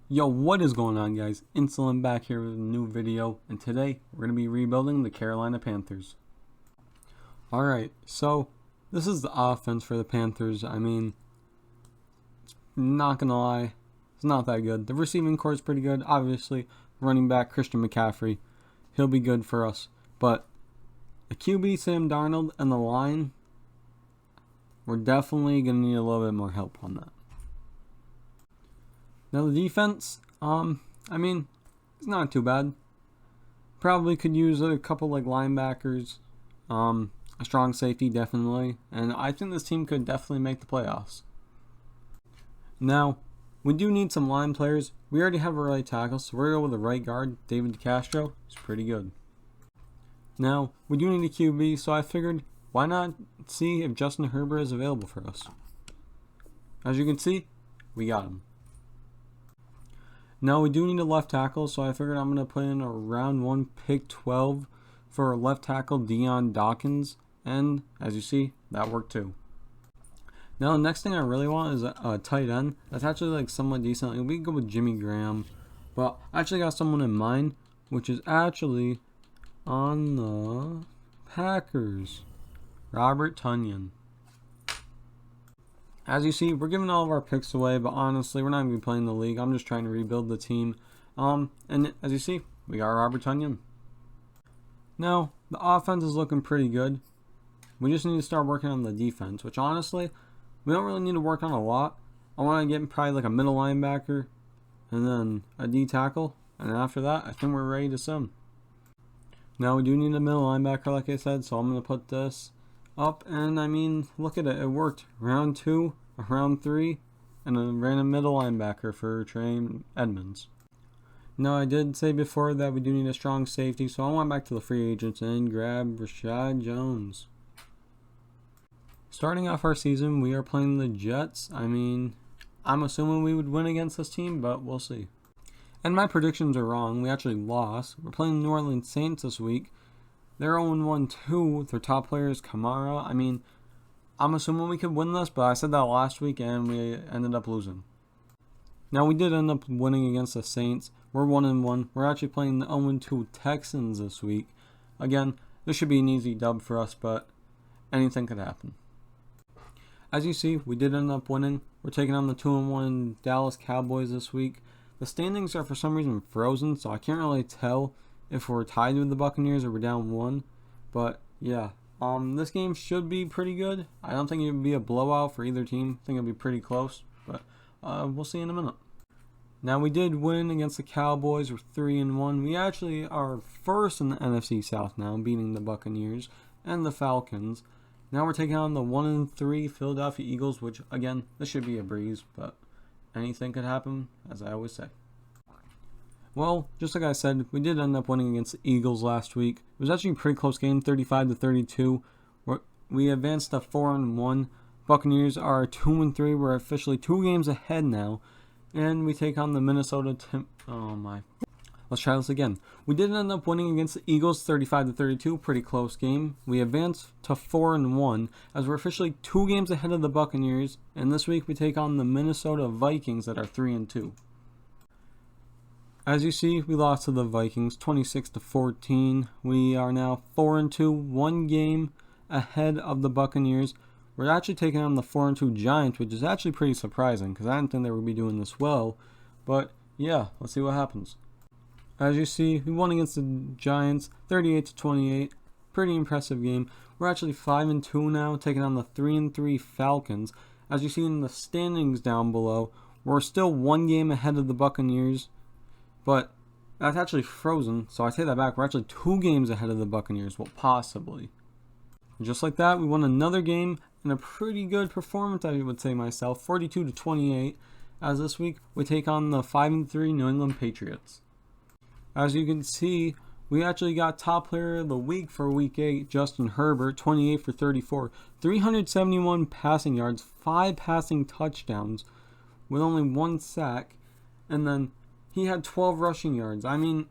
Yo, what is going on, guys? Insulin back here with a new video, and today we're going to be rebuilding the Carolina Panthers. Alright, so this is the offense for the Panthers. I mean, not going to lie, it's not that good. The receiving core is pretty good. Obviously, running back Christian McCaffrey, he'll be good for us. But the QB, Sam Darnold, and the line, we're definitely going to need a little bit more help on that. Now the defense, I mean, it's not too bad. Probably could use a couple like linebackers, a strong safety definitely, and I think this team could definitely make the playoffs. Now, we do need some line players. We already have a right tackle, so we're going with the right guard, David DeCastro. He's pretty good. Now, we do need a QB, so I figured, why not see if Justin Herbert is available for us? As you can see, we got him. Now we do need a left tackle, so I figured I'm going to put in a round 1 pick 12 for left tackle Dion Dawkins, and as you see, that worked too. Now the next thing I really want is a tight end. That's actually like somewhat decent. We can go with Jimmy Graham, but I actually got someone in mind, which is actually on the Packers, Robert Tonyan. As you see, we're giving all of our picks away, but honestly, we're not going to be playing the league. I'm just trying to rebuild the team. And as you see, we got Robert Tonyan. Now, the offense is looking pretty good. We just need to start working on the defense, which honestly, we don't really need to work on a lot. I want to get probably like a middle linebacker and then a D tackle. And after that, I think we're ready to sim. Now, we do need a middle linebacker, like I said, so I'm going to put this up, and I mean, look at it, it worked. Round 2, round 3, and a random middle linebacker for Trey Edmonds. Now, I did say before that we do need a strong safety, so I went back to the free agents and grabbed Rashad Jones. Starting off our season, we are playing the Jets. I mean, I'm assuming we would win against this team, but we'll see. And my predictions are wrong. We actually lost. We're playing the New Orleans Saints this week. They're 0-1 too. Their top player is Kamara. I mean, I'm assuming we could win this, but I said that last week and we ended up losing. Now, we did end up winning against the Saints. We're 1-1. We're actually playing the 0-2 Texans this week. Again, this should be an easy dub for us, but anything could happen. As you see, we did end up winning. We're taking on the 2-1 Dallas Cowboys this week. The standings are for some reason frozen, so I can't really tell if we're tied with the Buccaneers or we're down 1. But yeah, this game should be pretty good. I don't think it would be a blowout for either team. I think it'll be pretty close, but we'll see in a minute. Now, we did win against the Cowboys. We're 3-1. We actually are first in the NFC South now, beating the Buccaneers and the Falcons. Now we're taking on the 1-3 Philadelphia Eagles, which again, this should be a breeze, but anything could happen, as I always say. Well, just like I said, we did end up winning against the Eagles last week. It was actually a pretty close game, 35-32. We advanced to 4-1. Buccaneers are 2-3. We're officially 2 games ahead now, and we take on the Minnesota. Let's try this again. We did end up winning against the Eagles, 35-32. Pretty close game. We advanced to 4-1 as we're officially 2 games ahead of the Buccaneers, and this week we take on the Minnesota Vikings that are 3-2. As you see, we lost to the Vikings 26-14. We are now 4-2, 1 game ahead of the Buccaneers. We're actually taking on the 4-2 Giants, which is actually pretty surprising because I didn't think they would be doing this well. But yeah, let's see what happens. As you see, we won against the Giants 38-28. Pretty impressive game. We're actually 5-2 now, taking on the 3-3 Falcons. As you see in the standings down below, we're still 1 game ahead of the Buccaneers. But that's actually frozen, so I take that back. We're actually 2 games ahead of the Buccaneers, well, possibly. Just like that, we won another game and a pretty good performance, I would say myself, 42-28. As this week, we take on the 5-3 New England Patriots. As you can see, we actually got top player of the week for week 8, Justin Herbert, 28 for 34, 371 passing yards, 5 passing touchdowns with only 1 sack, and then he had 12 rushing yards. I mean,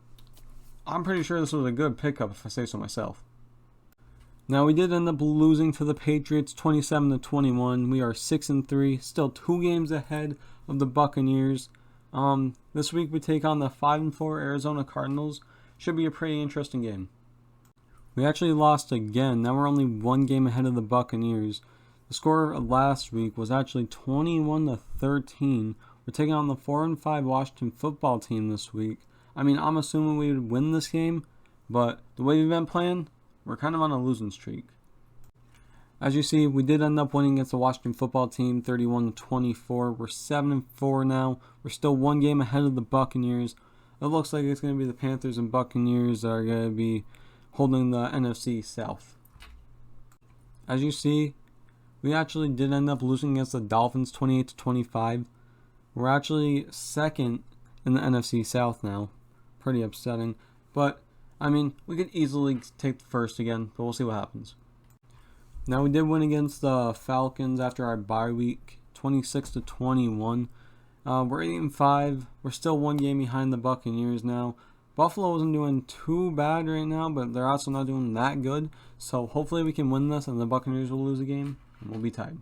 I'm pretty sure this was a good pickup if I say so myself. Now, we did end up losing to the Patriots 27-21. We are 6-3, still 2 games ahead of the Buccaneers. This week we take on the 5-4 Arizona Cardinals. Should be a pretty interesting game. We actually lost again. Now we're only one game ahead of the Buccaneers. The score last week was actually 21-13. We're taking on the 4-5 Washington football team this week. I mean, I'm assuming we would win this game, but the way we've been playing, we're kind of on a losing streak. As you see, we did end up winning against the Washington football team 31-24. We're 7-4 now. We're still one game ahead of the Buccaneers. It looks like it's going to be the Panthers and Buccaneers that are going to be holding the NFC South. As you see, we actually did end up losing against the Dolphins 28-25. We're actually second in the NFC South now. Pretty upsetting. But, I mean, we could easily take the first again, but we'll see what happens. Now, we did win against the Falcons after our bye week, 26-21. We're 8-5. We're still one game behind the Buccaneers now. Buffalo isn't doing too bad right now, but they're also not doing that good. So hopefully we can win this and the Buccaneers will lose a game and we'll be tied.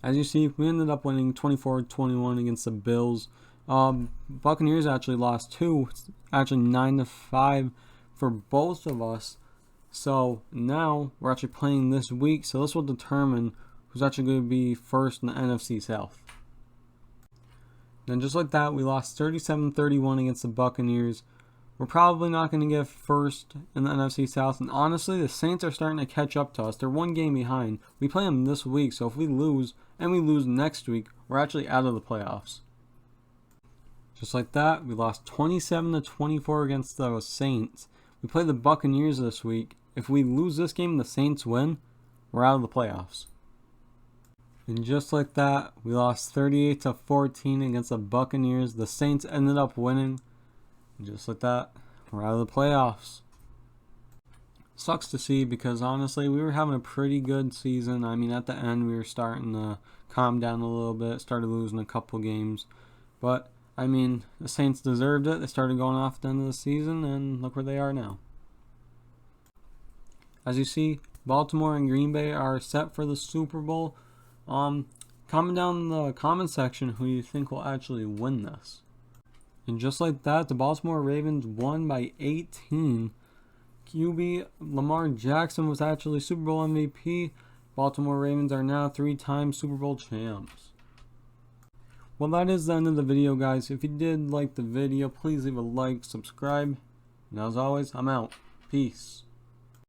As you see, we ended up winning 24-21 against the Bills. Buccaneers actually lost 2, actually 9-5 for both of us. So now we're actually playing this week, so this will determine who's actually going to be first in the NFC South. And just like that, we lost 37-31 against the Buccaneers. We're probably not going to get first in the NFC South, and honestly, the Saints are starting to catch up to us. They're one game behind. We play them this week, so if we lose, and we lose next week, we're actually out of the playoffs. Just like that, we lost 27-24 against the Saints. We play the Buccaneers this week. If we lose this game and the Saints win, we're out of the playoffs. And just like that, we lost 38-14 against the Buccaneers. The Saints ended up winning. And just like that, we're out of the playoffs. Sucks to see because honestly, we were having a pretty good season. I mean, at the end, we were starting to calm down a little bit, started losing a couple games. But, I mean, the Saints deserved it. They started going off at the end of the season, and look where they are now. As you see, Baltimore and Green Bay are set for the Super Bowl. Comment down in the comment section who you think will actually win this. And just like that, the Baltimore Ravens won by 18. QB Lamar Jackson was actually Super Bowl MVP. Baltimore Ravens are now 3-time Super Bowl champs. Well, that is the end of the video, guys. If you did like the video, please leave a like, subscribe. And as always, I'm out. Peace.